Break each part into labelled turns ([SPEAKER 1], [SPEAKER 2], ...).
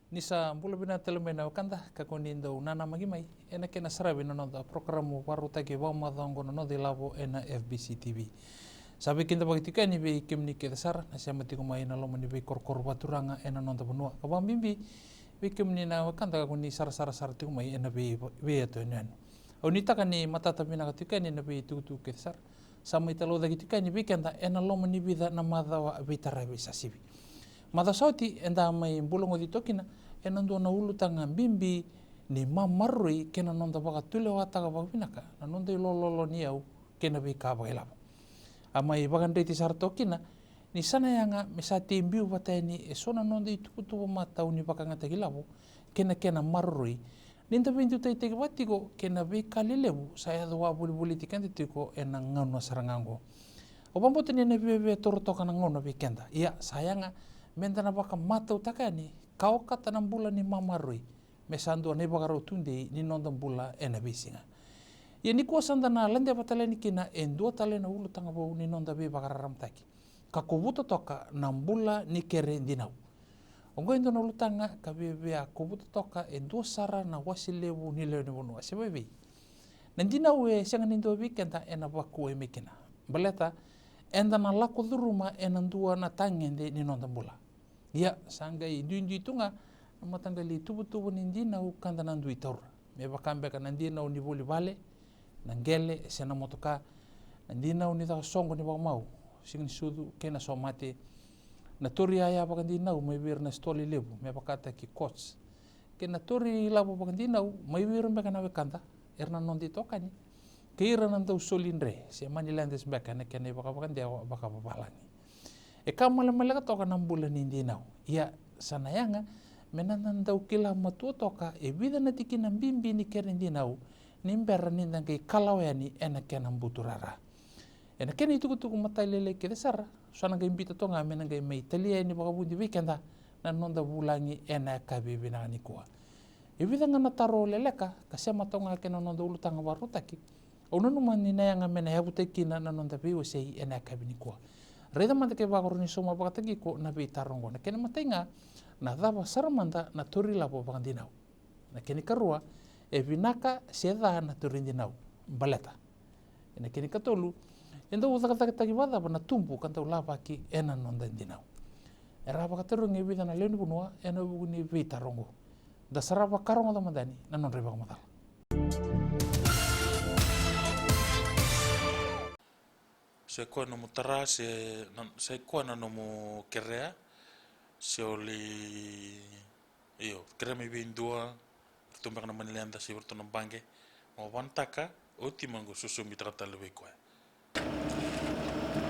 [SPEAKER 1] Nisa bula bina telemena wakanda kakonindo nana magimai ena kena sarabi nonda programu waruta ke wa madongo no de labo ena FBC TV. Sabi kinta bagitika ni be kimni ke dasar na siya matiko mai na lomo ni be korkor baturanga ena nonda benua. Kabang bimbi be kimni na wakanda kakoni sar tiko mai ena be ato ena. Unita kani matata bina katika ni na be tutu ke dasar. Sama italo da kitika ni be kenda ena lomo ni bida na madawa be tarabi sasibi. Mata sauti enda mai bulongo di tokina ena ndo na ulu tanga bimbi ni mamarui kena nonda baka tule wata ka bakpinaka na nonda ilololo ni au kena bi ka bailabo. Amai bagande ti sar tokina ni sana yanga mesati mbiu bata ni esona nonda itukutu mata uni baka ngata gilabo kena marui ninta bintu tai teki batiko kena bi kalilebu saya doa buli tikante tiko ena ngano sarangango. Obambote ni nebe toro toka na ngono bi kenda. Iya sayanga mentana baka mata utakani kau kata na bula ni mamarui mesandu ne baka rotunde ni nonda bula ena bisinga. Ya ni kuasa na lende batale ni kina endua tale na ulu tanga bau ni nonda be baka raramtaki. Kakubuto toka na bula ni kere dinau. Ongo endo na ulu tanga kabebe kubuto toka endua sara na wasilebu ni leo ni bonua sebebe. Nandinau sianga nindo bikenta ena baku emekina. Baleta enda na laku duruma ena dua na tangende ni nonda bula. Ya sangai duindu itunga matanggali tubu nindina ukanda nandu itor. Me bakambe ka nandina uni boli bale nangele sena motoka nandina uni ta songo ni mau sing sudu kena somate na tori aya bakandina me bir na stoli lebu me bakata ki coach kena tori labo bakandina me bir me kana bekanta erna nondi tokani kira nanda usolindre se manilandes bekana kena bakabakandia bakabalangi. Eka mala toka nambula nindi nau. Ya sanayanga menananda ukila matua toka vida na tiki nambimbi ni kerendi nau nimbera nindang kay kalawani ena kena buturara. Ena kena itu kutu kumatalele ke desara sana kay imbita tonga menang kay may talia ni bakabundi weekenda na nonda bulangi ena kabibi na nikua. Vida nga nataro leleka kasema tonga kena nonda ulutanga warutaki. Ono man ni nayanga mena habutaki na nonda biwa sei ena kabini kuwa. Reda manta ke bakor ni soma bakatagi ko na be tarongo na kene matenga na dava saramanda na tori labo bakandinau na kene karua e vinaka seda na tori dinau baleta na kene katolu endo utakataki tagi bada na tumpu kanta ulapa ki ena nonda dinau era bakatero ngi vida na leni bunua ena buguni be tarongo da saraba karongo da mandani na non reba madal.
[SPEAKER 2] Se koa no mutara, se koa na no mo kerea, se oli, kerea mi bindua, bertumbang na manilanda si bertunang bangke, mau wantaka, oti mango susu mitra talwe koa.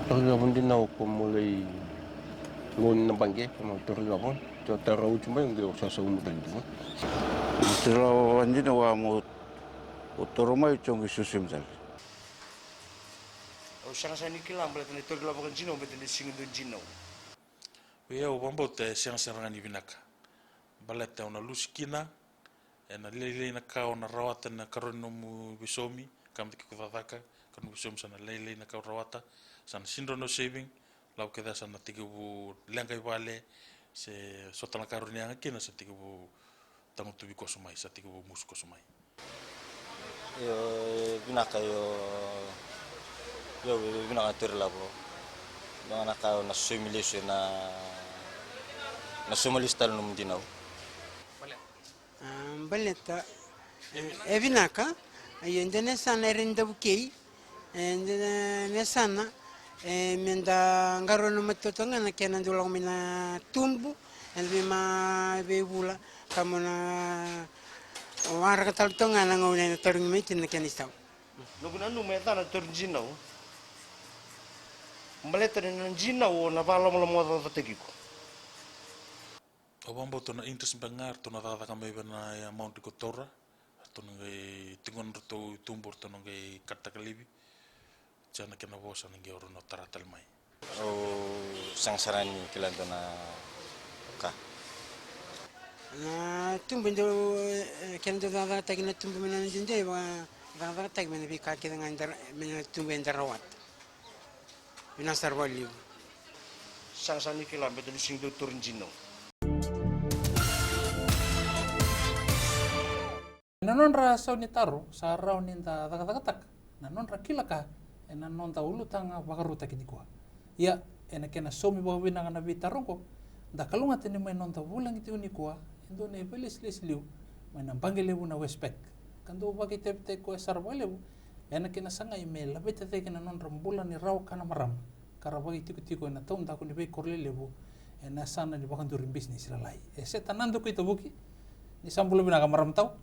[SPEAKER 3] Torga pun din ako mulai ngon na bangke, mau torga pun, jo tarau cuma yang dia usah umutan itu.
[SPEAKER 4] Mutara andi na wa mo utoroma itong susu mtal.
[SPEAKER 5] O siang sa ni kilam bala tani torla bakan jino betani singindu jino.
[SPEAKER 2] Wea o bambote siang seranga ni vinaka. Balete ona luskina, ena lele na kao na rawata na karono mu bisomi, kam tiki kuthataka, karono bisomi sana lele na kao rawata, sana sindrono saving, lau keda sana tiki bu lengai wale, se sotana karoni anga kina sa tiki bu tangutubi kosumai, sa tiki bu musu kosumai.
[SPEAKER 6] Yo vinaka yo vinaka tirla po na kao na sumilisyo na sumalistal nung dinaw.
[SPEAKER 7] Baleta vinaka yende ne sana renda bukei ne sana menda ngarono matotonga na kena dulang mina tumbu and bima bebula kamona wara kataltonga na ngone na taring mekin na kenistau.
[SPEAKER 5] Nugunan numeta na tor jino. Maleta na jino na pala mo mo tatagiko.
[SPEAKER 2] O bambote na interest bangar to na tataka may na amount di kotora, to ngai tingon to tumbor to ngai katakalibi. Jana kena bosa ngai oro no taratal mai.
[SPEAKER 6] O sangsarani kilanto na ka.
[SPEAKER 7] Na tumbu ndo kendo da tagina tumbu mena jinde wa da tag mena bi ka kida ngandar mena tumbu ndarawat. Mina sarwali.
[SPEAKER 5] Siang sa ni kilam betani singindu turun jino.
[SPEAKER 1] Nanonra sa ni taro sa raw ninda takatakatak. Nanonra kilaka nanonta ulutanga bakaruta kinikwa. Ya kena somi bawa binanga na bitarongko. Da kalunga tini may nonta bulang iti unikwa. Indo na ibelis liu. May nambangelebu na wespek. Kando bagi tepte ko esarbalebu. Kena sanga email labit tete kena nonra bulan ni raw kana maram. Kara bagi tiko na taon da ko ni bay korlelebu. Sana di bakan turin bisnis lalai. Setanando ko ito buki. Ni sambulo binaka maram tau.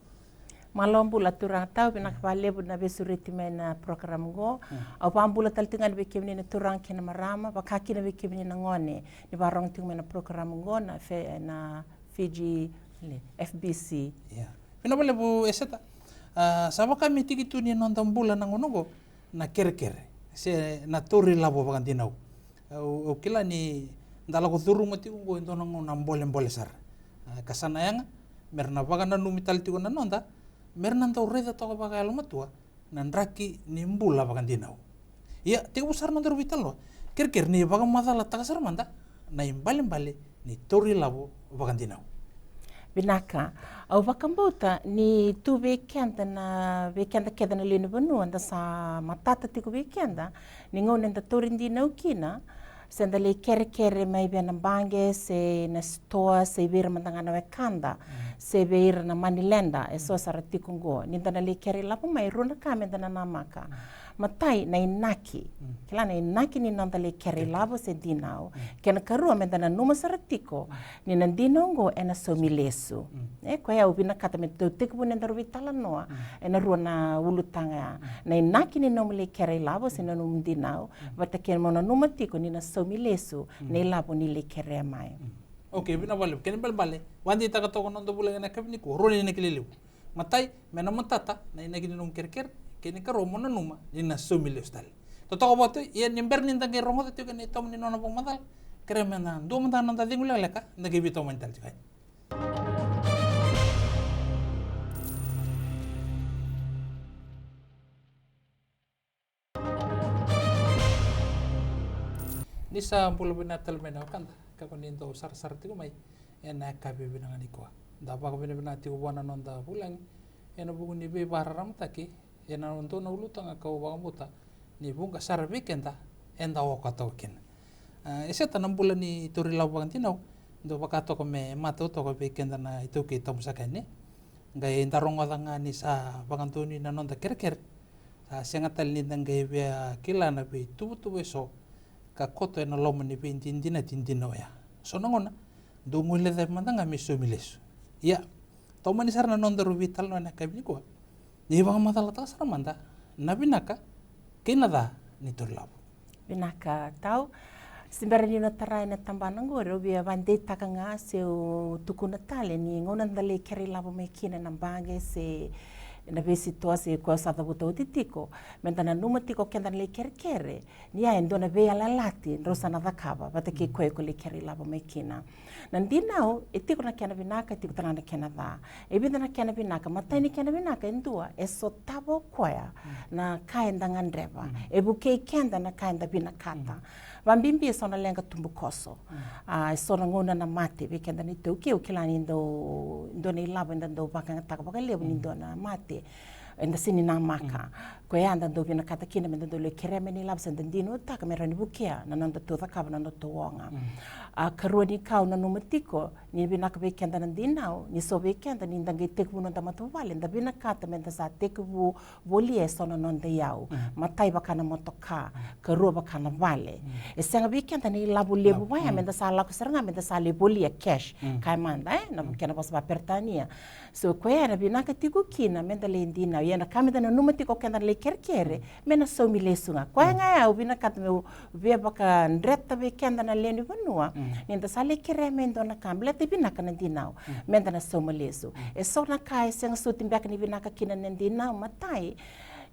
[SPEAKER 8] Malombula turang tau binak valebu na besuriti na program go. Au pambula taltingan bekimni na turang kina marama bakaki na bekimni na ngone. Ni barong ting na program go na Fiji FBC.
[SPEAKER 1] Ya. Pinabale bu eseta. Saba kami tigitu ni nonton bulan na ngono na kere-kere. Se na turi labo bakan dinau. O kila ni ndala ko turu mati ko ento nang nambole sar. Kasana yang merna bakan na numital tigo na nonda. Merna tau reda to baga al matua nan raki nimbula bakan dinau. Ya, tigo besar nanti rubital lo. Ker ni bagan madala takasar manda na imbale ni tori labo bakan dinau.
[SPEAKER 8] Binaka, au bakambota ni tu weekend keda na lini banu anda sa matata tigo weekend ni ngonen da torin dinau kina. Senda le kere mai bia nambange se na store se vir mandangana wekanda se vir na manilenda e so sarati kungo ninda na le kere lapo mai runa kame dana namaka matai na inaki kila na inaki ni nanda le kere lapo se dinau kena karua mendana numa saratiko ni nandinongo ena somilesu ko ya ubina kata me to tiku nenda rubitala noa ena ruana ulutanga na inaki ni noma le kere lapo se na num dinau bata ken mona numa tiko ni na somilesu ne lapo ni le kere mai.
[SPEAKER 1] Okay, bina bale ken bale wandi taka to kono do bulan na kabni ko roni na kililiw matai mena matata na inagi nung kerker kini ka romo na numa ni na somilesu tal totoo ba to yan nimber ninda ke rongo to ken itom ni nona pong madal kremena do man nan da dingula leka nagibito man tal jay. Ni sa pulo binatal mena kanta kakonindo sar-sar tigo mai ena kabe binangan iko da pa ko binana tigo wana nonda pulang ena bugu ni be bararam taki ena onto na ulutang ka wa muta ni bunga sar weekend enda o ka token ese tanam bulan ni turi lawang tinau do bakato ko me mato to ko weekend na ito ke tom sakane ngai entarong odanga ni sa bangantuni na nonda kerker sa sengatal ni ndangai be kila na be tu so ka koto ena loma ni be tindina ya so nangona do ngule da mandanga mi somiles ya to mani sarna non daru vital no na kabni ko ni bang madala ta sar manda nabinaka kinada ni turlab
[SPEAKER 8] binaka tau simbarani no tarai na tambanang go ro bia vande takanga se tukuna tale ni ngona ndale keri labo me kina nambange se na besi toa se ko sa tabuto titiko mentana numa tiko kenda le kerkere ni ya ndona be ala lati rosa na vakaba bata ke ko le keri labo mekina nandinao etiko na kena binaka tiko tana kena da e bidana kena binaka matani kena binaka ndua eso tabo koya na kaenda ngandreba e buke kenda na kaenda binakata vambimbi sona lenga tumbu koso sona ngona na mate be kenda ni toke o kilani ndo ni labo ndo bakanga takabaka lebu ni ndo na mate enda sini na maka ko ya anda do bina kata kina menda do le kereme ni labsa ndino ta kamera ni bukia na nanda to ta kabana no to wonga karoni kau na numatiko ni bina ka bekenda na dinao ni so bekenda ni ndange tekbu no tamato vale nda bina kata menda sa tekbu volie sono non de yau matai bakana motoka karo bakana vale e senga bekenda ni labu lebu waya menda sa la kusanga menda sa le volie cash kai manda na kena pas ba pertania so ko ya na bina ka tiku kina menda le dinao ya na kameda na numatiko kenda le kerkere mena so milesunga ko nga ya ubina kat me via baka ndretta be kenda na leni vanua nenda sale kere mendo na kamble te bina kana dinao menda na so milesu e so na kai seng so timbak ni bina ka kina nendinao matai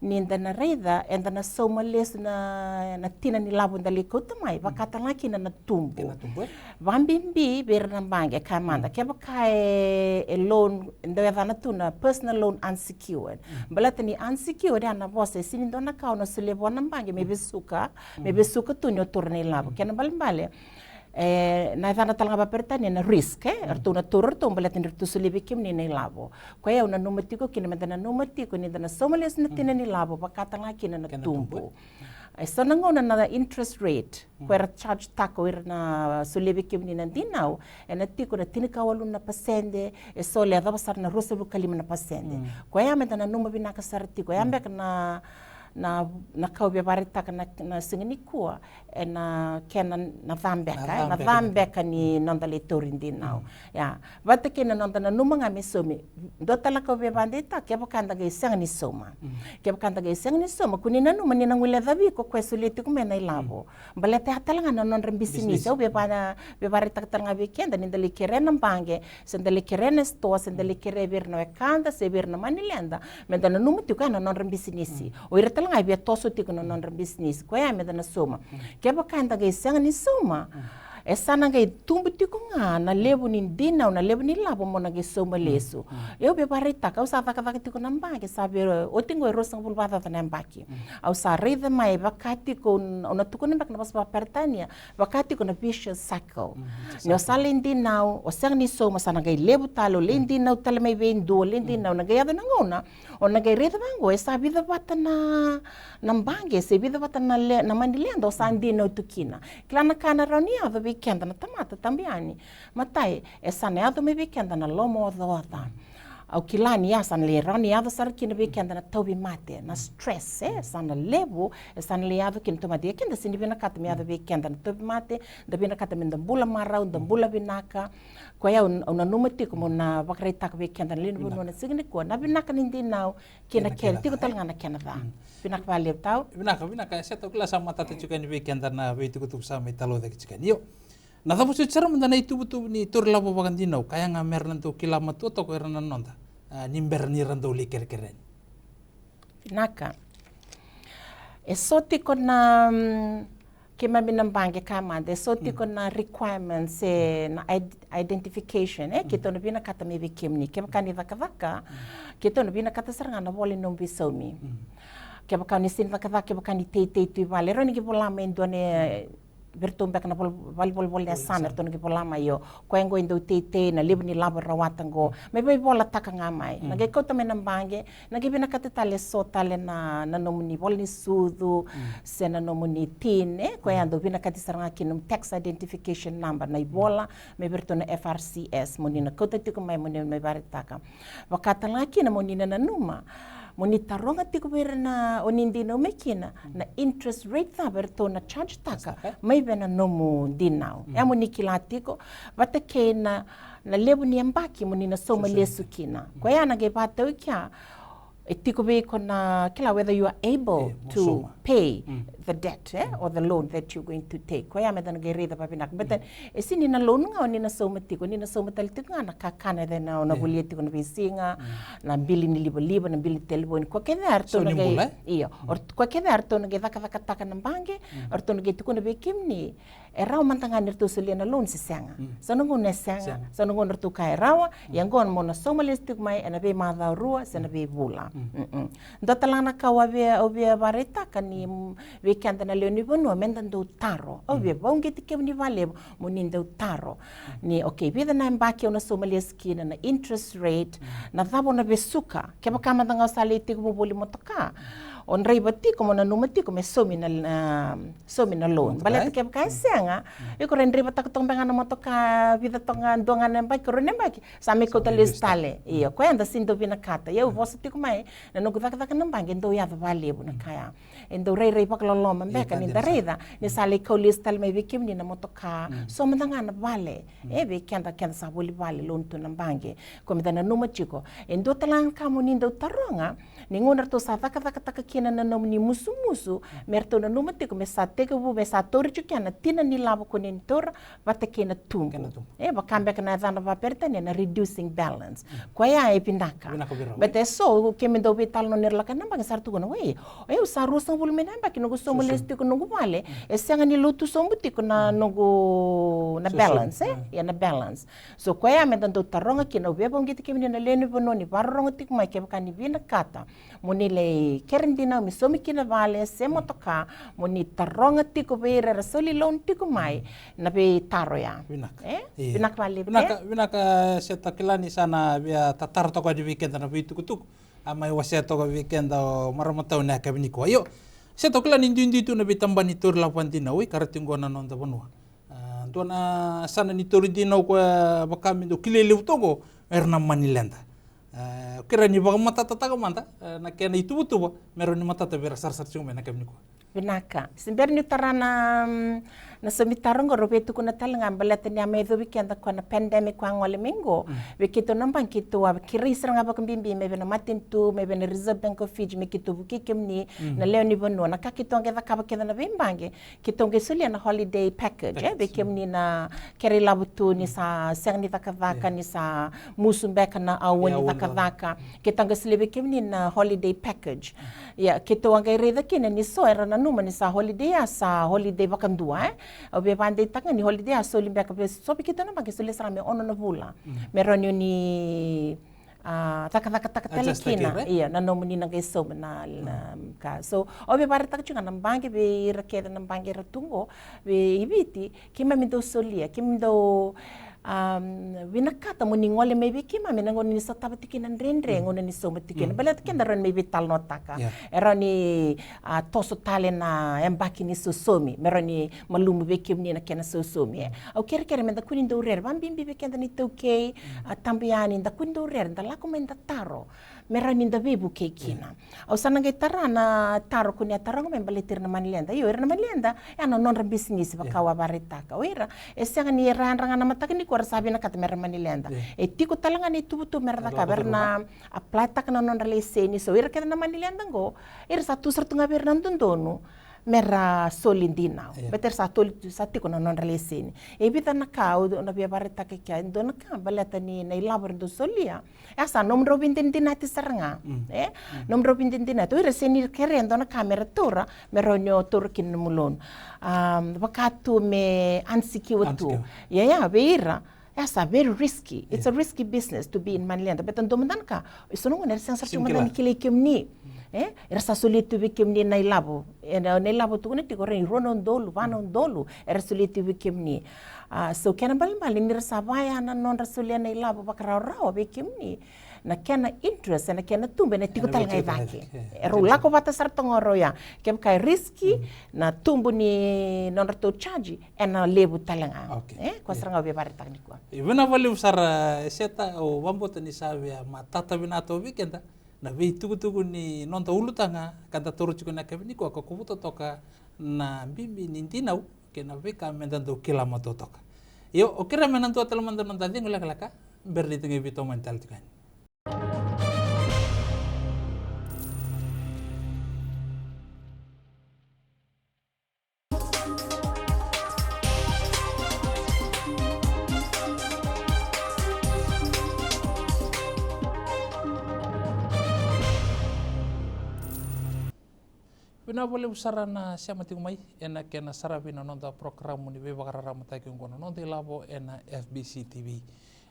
[SPEAKER 8] ninda na reida enda na so milesu na tina ni labu ndali ko tamai bakata laki na tumbo vambimbi ber na bange kamanda ke baka e loan ndo na tuna personal loan unsecured balata ni unsecured ana bosse sini ndo na ka no sele bona bange me besuka tunyo turne labu ken balmbale na dana talanga bapertani na risk artu na turur tu balet ni tu sulibi kim ni labo ko ya una numatiko kina medana numatiko ni dana somales na tina ni labo bakatanga kina na tumbo ai sonangona na interest rate ko era charge tako era na sulibi kim ni dinau na tiko na tinika walu na pasende sole adaba sar na rosebu kalima na pasende ko ya medana numabina ka sartiko ya mbek na kau be barita na singini kua na kena na vambeka ni nondale torindi now ya vate kena nondana numanga mesomi dotala kau be bandita ke bakanda ge sangni soma kunina numa ni nangule davi ko kwesuliti kumena ilabo balete hatalanga na non business o be barita talanga weekend ni ndale kerena mbange sendale kerena sto sendale kere berna kanda se berna manilenda mendana numuti kana non business o nga bia toso tiko no non business ko ya me dana soma ke ba kanda ge sanga ni soma sana ge tumbu tiko nga na lebu ni dina na lebu ni labo mona ge soma leso eu be barita ka usa ka tiko namba ke sabe o tingo rosang bulbada ta nambaki au sa rede mai bakati ko ona tuko namba na basba pertania bakati ko na vicious cycle no salindi now o sang ni soma sana ge lebu talo lendi now tala mai vendo lendi now na ge ya na ngona ona ge rede bango e sabe da bata na nambange se vida bata na mandilendo sandi no tukina klana kana ronia do weekend na tamata tambiani matai sana ya do me weekend na lomo doata au kilani ya san le rani ya sar kina weekend na tobi mate na stress sana levo sana le ya do kin toma dia kinda sini bina kata me ya do weekend na tobi mate da bina kata me ndambula marau ndambula binaka ko ya una numati ko na bakrita ka weekend na linu no na signi ko na binaka nindi now kina kel tiko talanga na kena da binaka vale tau
[SPEAKER 1] binaka seto kila sama tata juga ni weekend na we tiko tuk sama italo da chicken yo na tapo su cara mendana itu betul ni tur labo bagandino kaya ngamer nanto kilama tu to ko erana nonda nimber ni rando liker keren
[SPEAKER 8] binaka soti ko na kema binambange kama de soti ko na requirements na identification kita no bina kata me bikimni kema kani vaka kita no bina kata saranga na vole no bisomi kema kani sin vaka kema kani te tu vale roni ki bola mendone bertumbek na bol ya sana to ngi polama yo ko ngo indo te na libni labo rawatango me be bola takanga mai na ge kota me nambange na ge bina kata tale so tale na nomuni bolni sudu se na nomuni tine ko ando bina kata saranga kinum tax identification number na bola me berto na FRCS moni na kota tiko mai moni me baritaka wakata laki na moni na numa moni taronga tiko ber na onindi no mekina na interest rate ta berto na charge taka mai bena nomu dinau ya moni kilatiko vate kena na lebu ni ambaki moni na soma lesu kina ko ya na ge bata ukya tiko be kona kila whether you are able to pay the debt or the loan that you're going to take ko ya me dan ge reda papinak but esini na loan nga ni na soma tiko ni na soma tal tiko na kakana de na ona bulia tiko na bisinga na bili ni libo na bili telefon ko ke dar to na ge iyo or ko ke dar to na ge vaka taka na bange or to na ge tiko na be kimni rawa mantanga nirtu selena loan sisanga sanungu nesanga sanungu nirtu kai rawa yang gon mona soma listik mai na be madha rua sana be bula ndatalana ka obia bareta kani weekend na leo ni bono mendando taro obia bonge tike ni vale monindo taro ni okay vida na mbaki ona soma liski na interest rate na thabo na besuka ke bakama tanga sali tiko boli motoka on ribati como na numati como somi na loan balet ke ka senga e ko rendri batak tong banga na motoka vida tonga donga na ba ko remba ki sami ko talistale iyo ko anda sindo bina kata eu vosa tiko mai na no gudaka na bangi ndo ya vale bu na kaya endo rei pak lolo mbeka ni dareda ni sale ko listal mai bikim ni na motoka so mndanga na vale e be kenda sa boli vale loan to na bangi ko mdana numati ko endo talang kamo ni ndo taronga ni ngonar to sa taka kina na nomni musu merto na numati ko mesa teke bu mesa torju kana tina ni labo ko nin tor vate kena tumbu bakambek na dana va pertane na reducing balance ko ya e pindaka bete so ke me do vital no nerla kana ba sartu ko no we eu saru so bul mena ba kino so molesti ko no vale e senga ni lutu so mbuti ko na no na balance ya na balance so ko ya me dan do taronga kino we bongi tike na leni bononi baronga tik mai ke bakani vina kata Moni le kerendina mi somi kina vale se motoka moni taronga tiko beira rasoli lon tiko mai na be taro ya. Vinaka vale.
[SPEAKER 1] Vinaka se takilani sana via tatar toka di weekend na vitu kutuk. Amai wase toka weekend o maramata na kabini ko. Yo se takilani ndi tu na bitambani tur la pantina oi karatingo na nonda bonua. Tuana sana ni tur dino ko bakami do kilele utogo erna manilenda. Kira ni baga matata taga manta na kena itu butu meron ni matata vera sar cuma na kabini ko.
[SPEAKER 8] Vinaka. Sebenarnya tarana na semitarong go robetu kuna talanga balata ni amedo weekend ko na pandemic kwa ngole mingo. Wikito nambang kito wa kirisra nga bakumbimbi mebe na matintu mebe na Reserve Bank of Fiji me kito buki kemni na leo ni bono na kakito ngeda kaba keda na bimbange kito ngesulia na holiday package be kemni na keri labutu ni sa sengni takavaka ni sa musumbeka na awoni takavaka kito ngesulia be kemni na holiday package. Ya kito ngereda kina ni so era na numa ni sa holiday bakandua obe bande tanga ni holiday so limba ka so kita na magisule sara me ono na vula meronyo ni taka telekina iya na no muni nang so na ka so obe bare tak chunga nang bange be rakeda nang bange ratungo be ibiti kima mindo solia kimdo vinakata muni ngole maybe kima menangon ni sa tabatikin ang rendre ngono ni so matikin balat kenda ron maybe tal notaka era ni toso tale na embaki ni sosomi meron ni malumu be kimni na kena sosomi au kere menda kunin do rer bam bimbi be kenda ni toke tambiani nda kunin do rer nda lako menda taro meron ni nda bebu kekina au sananga tara na taro kunia taro ngom balitir na manilenda yo era na manilenda ya no non business bakawa baritaka oira esanga ni ranranga na mataka ni kuara sabi na kata meron manilenda tiko talanga ni tubutu meron ka berna aplata kana non relese ni so ira kena na manilenda go ira satu sertunga berna ndondonu mera solindina beter sa tiko na non relese ni bita na kau na bia barita ke kya ndo na ka balata ni na ilabor do solia asa nomro bindindina ti saranga nomro bindindina to ira seni kere ndo na kamera tora meronyo turkin mulon wakatu me ansikiwatu ya beira asa very risky it's a risky business to be in Manilenda betan domandan ka isunong na sang sartu man kile kimni ersa solitu bikimni na ilabo na ilabo tu ne tikore ronon dolu vanon dolu ersa solitu bikimni so kena bal ni rasa baya na non rasulia na ilabo bakara rawa bikimni na kena interest na kena tumbe na tikutal ngai vake rula ko bata sartongoro ya kem kai risky na tumbu ni non rato charge na lebu talanga ko saranga be bare tekniko
[SPEAKER 1] ibena vale usar seta o bambota ni sabia matata binato weekend na vei tugu ni nonta ulutanga kanta toru chukuna kabini ko kubuto toka na bimbi nintinau kena veka mendando kila moto toka yo okira menantu atalamanda nonta dingo laka berli tengi bito mental tukani Bina boleh usara na siapa tingumai enak kena sarabina nonton program ni bebakar ramata kengkono nonton labo ena FBC TV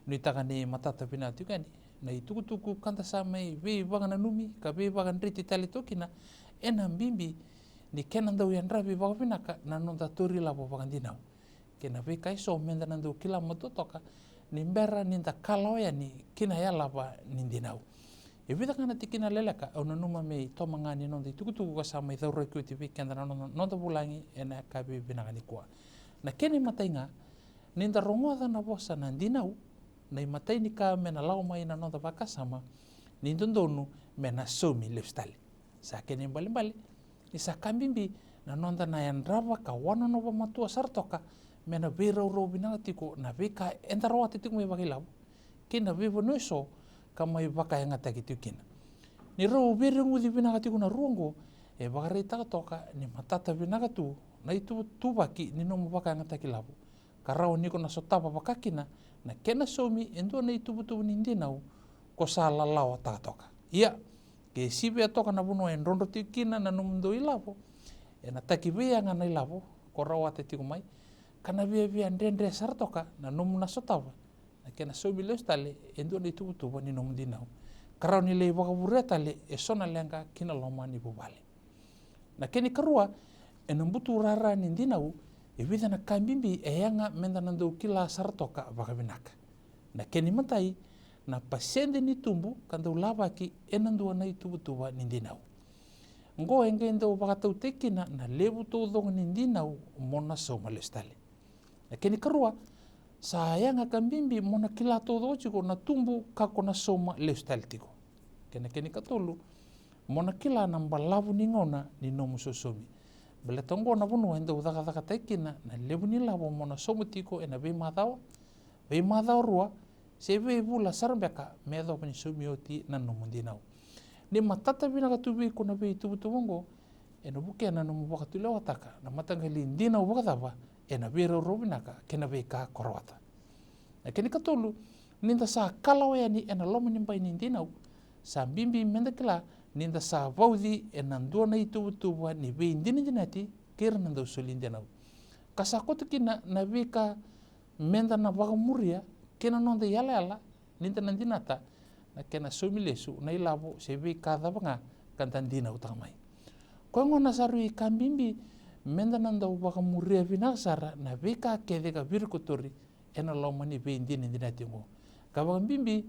[SPEAKER 1] ni takani mata tapi na tukani na itu kanta samai be bangana numi ka be bagan riti tali tokina ena bimbi ni kena ndau yan rabi bakapina ka na nonton tori labo bagan dinau kena be kai so menda nandu kila moto toka ni mbera ninta kalau ya ni kina ya laba nindinau Evita kana tikina lelaka au numa me to mangani non di tuku ka sama i thaura ku TV kenda non to bulangi ena kabi binangani kwa na kene matainga ninda rongoda na bosa na dinau na matai ni ka mena lau mai na non to baka sama nindondonu mena somi lifestyle sa kene bali isa kambimbi na non na yan rava ka wana no matua sartoka mena bera ro binangati ko na beka entaro atitik me bagilaw kina be bonoso kama ibaka yang ataki tukina ni ro biringu di binagati kuna rungo bakari toka ni matata binagatu na itu tubaki ni no baka yang ataki labu karao ni kuna sotapa bakakina na kena somi endo na itu butu nindinau ko sala lawa toka iya ke sibe toka na buno en rondo tukina na numdo ilabo na taki be yang na ilabo ko rawa tati kumai kana be andendre sartoka na num na sotapa na kena sobi lestale endo ni tu tu ni nom dinau karau ni le wakavureta le e sona lenga kina loma ni bubale. Na keni karua e nambutu rara ni dinau e vida na kambimbi e yanga menda nandau kila saratoka wakavinaka. Na keni matai na pasende ni tumbu kandau lavaki e nandua na itubutuba ni dinau. Ngo enga endau wakatau tekina na levu tau dhonga ni dinau mona soma lestale. Na keni karua sayanga kambimbi mona kila tau dhotiko na tumbu kako na soma lestale tiko. Keni katolu mona kila namba lavu ni ngona ni nomu sosomi. Bele tongo na bunu enda udaka tekina na levu ni lavu mona somu tiko ena vei madao rua se vei vula sarambeka medo pani somi oti na nomu dinau. Ni matata vina katubi kuna vei tubutumungo ena buke na nomu wakatule wataka na matangali dinau wakataba ena vei robinaka kena vei ka korwata. Na keni katolu ninda sa kalawe ni ena lomu nimbai ni dinau sa bimbi mendakila ninda sa vaudi e nandua na itubutuba ni vei dinati kira nandau soli dinau. Kasakotu kina na vei ka menda na wakamuria kena nonda yala ninda nandinata na kena somilesu na ilabo se vei ka dhabanga kantan dinau takamai. Koe ngona saru i kambimbi menda nandau wakamuria vinasara na vei ka kedeka virikotori ena loma ni vei dinati ngo. Ka wakambimbi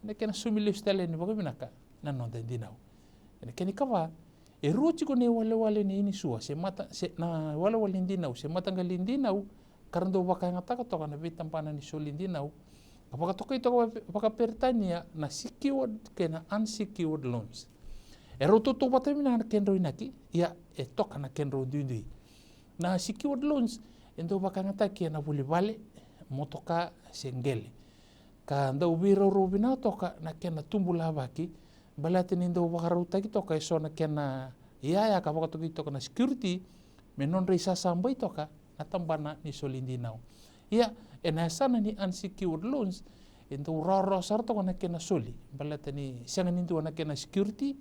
[SPEAKER 1] na kena somilesu tale ni wakavinaka na nonda dinau. Keni kawa e ruotiko ne wale ni ini sua na wale dinau se matangali dinau karando wakanga toka na vei tampana ni soli dinau apaka toka ito apaka pertania na secured kena unsecured loans e roto to patamina na kenro inaki ya e toka na kenro dindui na secured loans endo wakanga taki na buli vale motoka sengele ka ndau vira robina toka na kena tumbu lavaki balate nindo wakarauta toka e sona kena ia ka wakatoki toka na security me non reisa sambai toka na tambana ni solindinau. Ia ena sana ni unsecured loans ento raro sar toka na kena soli balate ni sianga nindu na kena security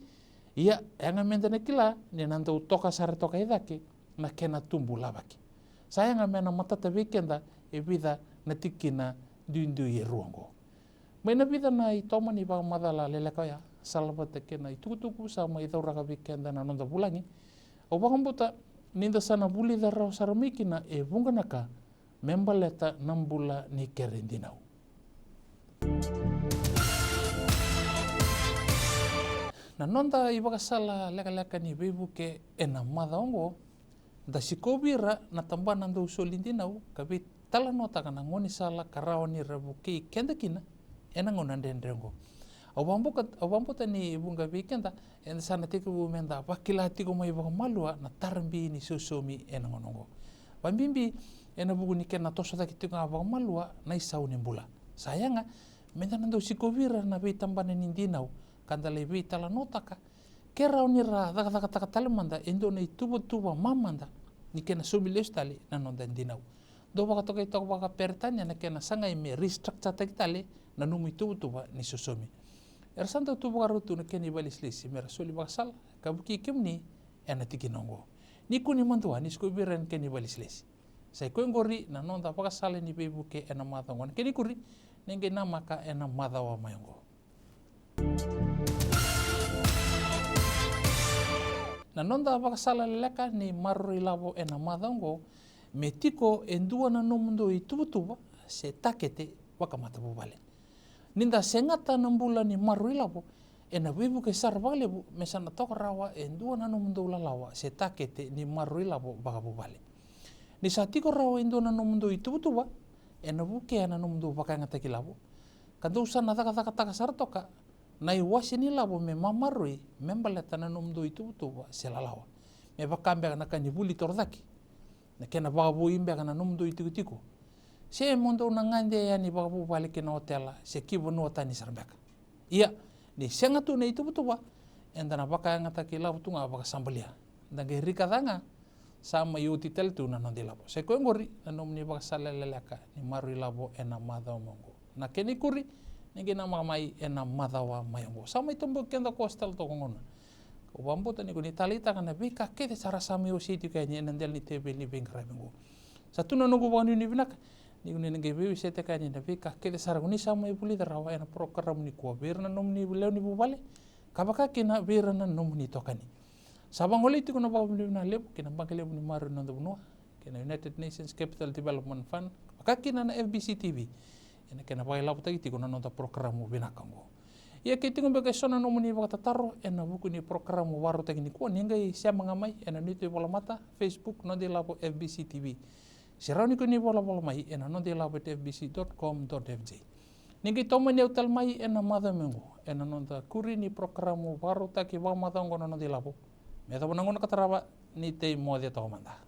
[SPEAKER 1] ia anga menda na kila ni nando toka sar toka idake na kena tumbu lavaki. Sayanga mena matata weekenda e vida na tikina duindu e ruango. Maina vida na i toma ni wa madala lelekaya salabata kena itukutuku sama itau raka weekenda na nonda bulangi. O wakambuta ninda sana buli darau saramikina e bunganaka membaleta nambula ni kerendinau. Na nonda i wakasala leka ni bebuke e na madaongo da sikobira na tamba nanda usolindinau kabi tala nota kana ngoni sala karawani rabuke kendakina ena ngonandendrengo. Awamputa ni bunga weekenda en sana teke bumenda wakila tiko mai wakamalua na tarambi ni sosomi ena ngonongo. Wambimbi ena buku ni kena tosa taki tiko nga wakamalua na isau nimbula. Sayanga menda nando sikovira na wei tambane nindinau kandale wei tala notaka kera onira taka talemanda endo na ituba mamanda ni kena somi lestale na nonda ndinau. Do wakatoka itoko waka pertanya na kena sanga ime restructure taki tale na numu ituba ni sosomi. Ersanta tu bakarutu na keni balislisi mera soli bakasal kabuki kemni ena tikinongo. Ni kuni mantua ni skobiran keni balislisi. Sai koengori na nonda bakasal ni bebuke ena matango. Keni kuri nenge namaka ena madawa mayongo. Na nonda bakasal leka ni maruri labo ena matango metiko endua na nomundo itubutuba se takete wakamata bubale. Ninda sengata nambula ni marui labo ena wibu ke sarvalebu mesana toka rawa endua nano mundo lalawa se takete ni marui labo bagabu bale. Ni satiko rawa endua nano mundo itubutuba ena buke nano mundo bakanga taki labo. Kanto usana taka sar toka na iwasi ni labo me mamarui membaleta nano mundo itubutuba se lalawa. Me bakambe na kanibuli tordaki. Na kena bagabu imbe kana mundo itiko. Se mondo nangande ya ni bagabu balik na hotela se kibo no tani sarbeka. Ia ni senga tu na itu betul enda na baka ngata kila tu nga baka sambalia. Dange rika danga sama yuti tel tu na nondi labo. Se ko ngori na nomni baka salelelaka ni maru labo ena madaw mongo. Na keni kuri ningi na mamai ena madawa mayongo. Sama itu kenda coastal to ngona. Ko bambuta ni ko ni talita kana bika kete sara sama yo siti kanya nandel ni tebe ni bengkrabengo. Satu na nugo banu ni binak Ni kuni nge bewi se te kani na vika ke te sara kuni sama I puli rawa ena program ni kua vera na nomni leo ni bubale. Kabaka kina vera na nomni tokani. Sabang oli tu kuna bawa na lebu kina bangke lebu ni maru na bunua. Kina United Nations Capital Development Fund. Baka kina na FBC TV. Ena kena pakai lapu tagi tikuna nonta programu binakango. Ia ke tingu bega sona nomuni baka tataro ena buku ni programu waru tagi ni kuan hingga sia mengamai ena nitu bola mata Facebook no de lapo FBC TV. Sirau ni kuni bola mai ena no de lapo fbc.com.fj. Ningi toma ni utal mai ena mada mengu ena nonta kuri ni programu waru tagi wa mata ngono no de lapo. Meta bonangono kataraba ni te mo de to manda.